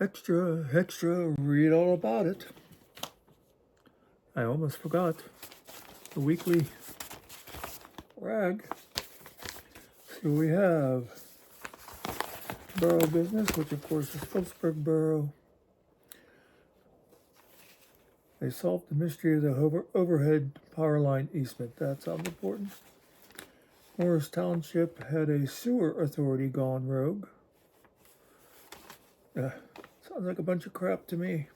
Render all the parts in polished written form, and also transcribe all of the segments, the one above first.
Extra, extra, read all about it. I almost forgot the weekly rag. See what we have. Borough business, which of course is Phillipsburg Borough. They solved the mystery of the overhead power line easement. That sounds important. Morris Township had a sewer authority gone rogue. Sounds like a bunch of crap to me.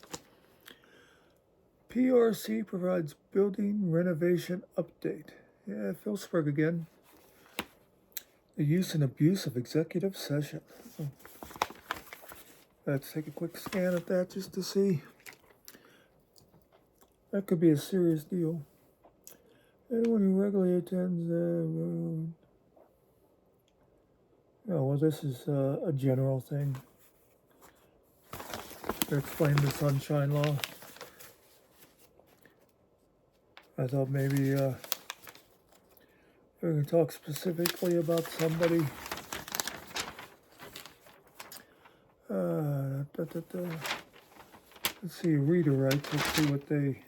PRC provides building renovation update. Yeah, Phillipsburg again. The use and abuse of executive session. Let's take a quick scan at that just to see. That could be a serious deal. Anyone who regularly attends oh, well, this is a general thing. They're explaining the Sunshine Law. I thought maybe we can talk specifically about somebody. Let's see, reader rights. Let's see what they.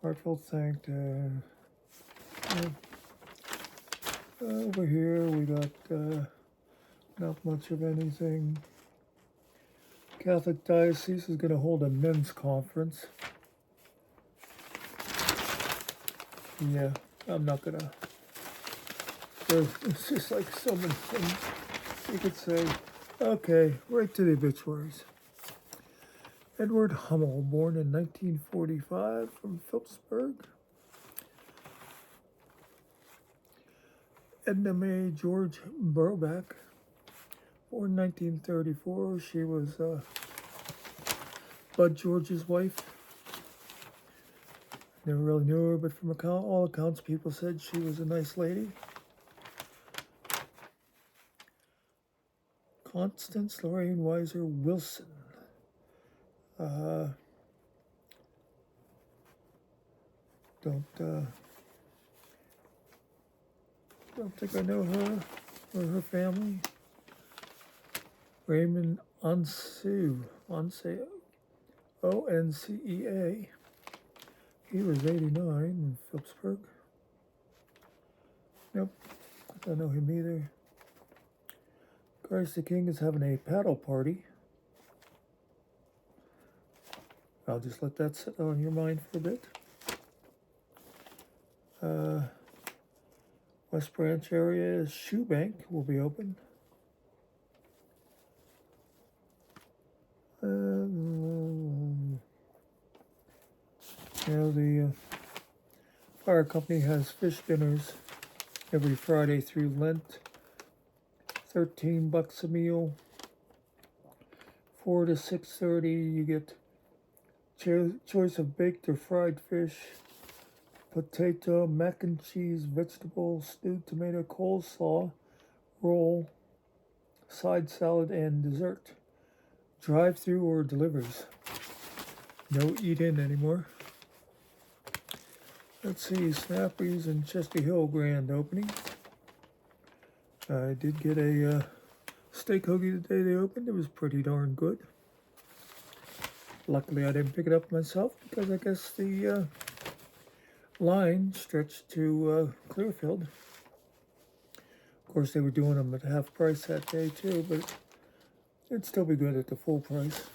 Heartfelt thanked. Over here we got not much of anything. Catholic Diocese is going to hold a men's conference. Yeah, I'm not going to. It's just like so many things you could say. Okay, right to the obituaries. Edward Hummel, born in 1945 from Phillipsburg. Edna Mae George Burback, born 1934. She was Bud George's wife. Never really knew her, but from all accounts, people said she was a nice lady. Constance Lorraine Weiser Wilson. Don't think I know her or her family. Raymond Onsea, O-N-C-E-A. He was 89 in Phillipsburg. Nope, I don't know him either. Christ the King is having a paddle party. I'll just let that sit on your mind for a bit. West Branch area Shoe Bank will be open. The fire company has fish dinners every Friday through Lent. $13 a meal. 4 to 6:30, you get choice of baked or fried fish, potato, mac and cheese, vegetable, stewed tomato, coleslaw, roll, side salad, and dessert. Drive-through or deliveries. No eat-in anymore. Let's see, Snappy's in Chester Hill grand opening. I did get a steak hoagie the day they opened. It was pretty darn good. Luckily, I didn't pick it up myself because I guess the line stretched to Clearfield. Of course, they were doing them at half price that day too, but it'd still be good at the full price.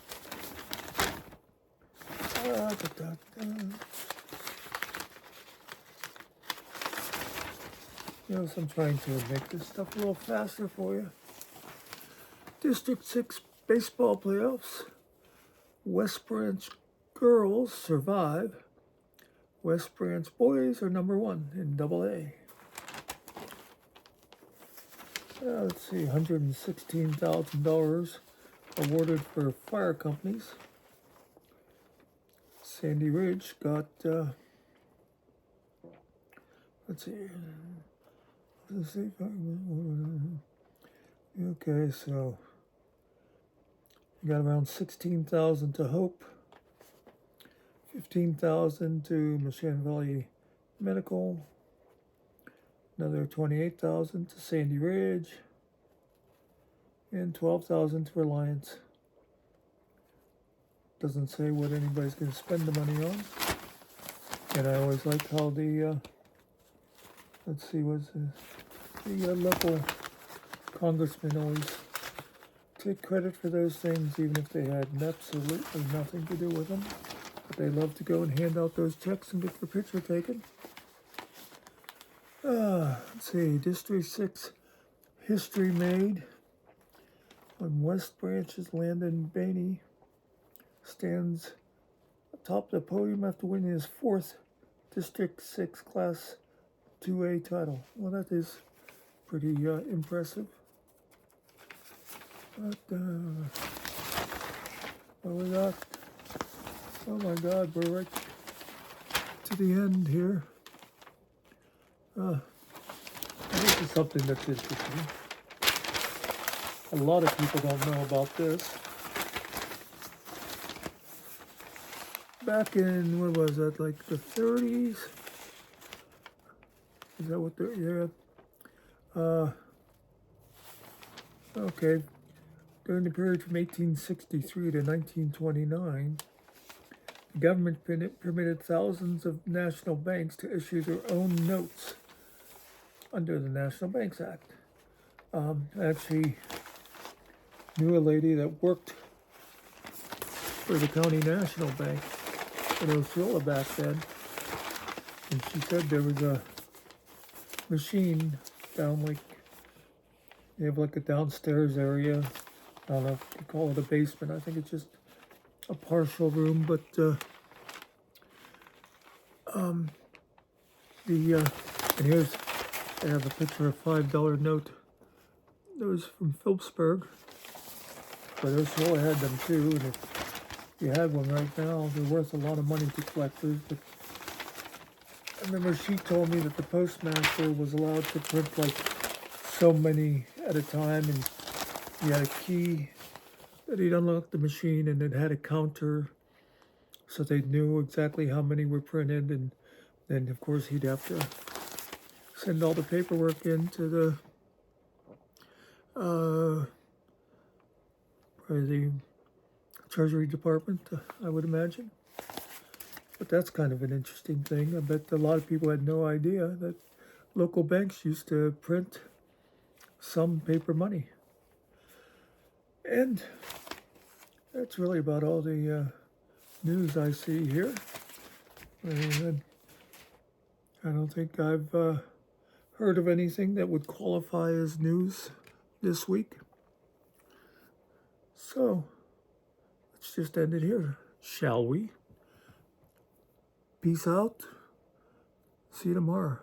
I'm trying to make this stuff a little faster for you. District 6 baseball playoffs. West Branch girls survive. West Branch boys are number 1 in AA. Let's see, $116,000 awarded for fire companies. Sandy Ridge got, let's see. Okay, so you got around $16,000 to Hope, $15,000 to Michigan Valley Medical, another $28,000 to Sandy Ridge, and $12,000 to Reliance. Doesn't say what anybody's going to spend the money on. And I always like how the, let's see, what's the local congressman always take credit for those things, even if they had absolutely nothing to do with them. But they love to go and hand out those checks and get their picture taken. Let's see, District 6 history made on West Branch's Landon Bainey stands atop the podium after winning his 4th District 6 Class 2A title. Well, that is pretty impressive. But, what we got? Oh my God, we're right to the end here. This is something that's interesting. A lot of people don't know about this. Back in, what was that, like the 30s? Is that what the, yeah. Okay. During the period from 1863 to 1929, the government permitted thousands of national banks to issue their own notes under the National Banks Act. I actually knew a lady that worked for the County National Bank in Osceola back then, and she said there was a machine down, like, they have like a downstairs area. I don't know if you call it a basement. I think it's just a partial room, but and here's, I have a picture of $5 note. That was from Phillipsburg, but Osceola had them too, and if you had one right now, they're worth a lot of money to collectors. But I remember she told me that the postmaster was allowed to print like so many at a time, and he had a key that he'd unlock the machine, and it had a counter so they knew exactly how many were printed. And then of course he'd have to send all the paperwork into the probably the Treasury Department, I would imagine. But that's kind of an interesting thing. I bet a lot of people had no idea that local banks used to print some paper money. And that's really about all the news I see here. And I don't think I've heard of anything that would qualify as news this week. So let's just end it here, shall we? Peace out. See you tomorrow.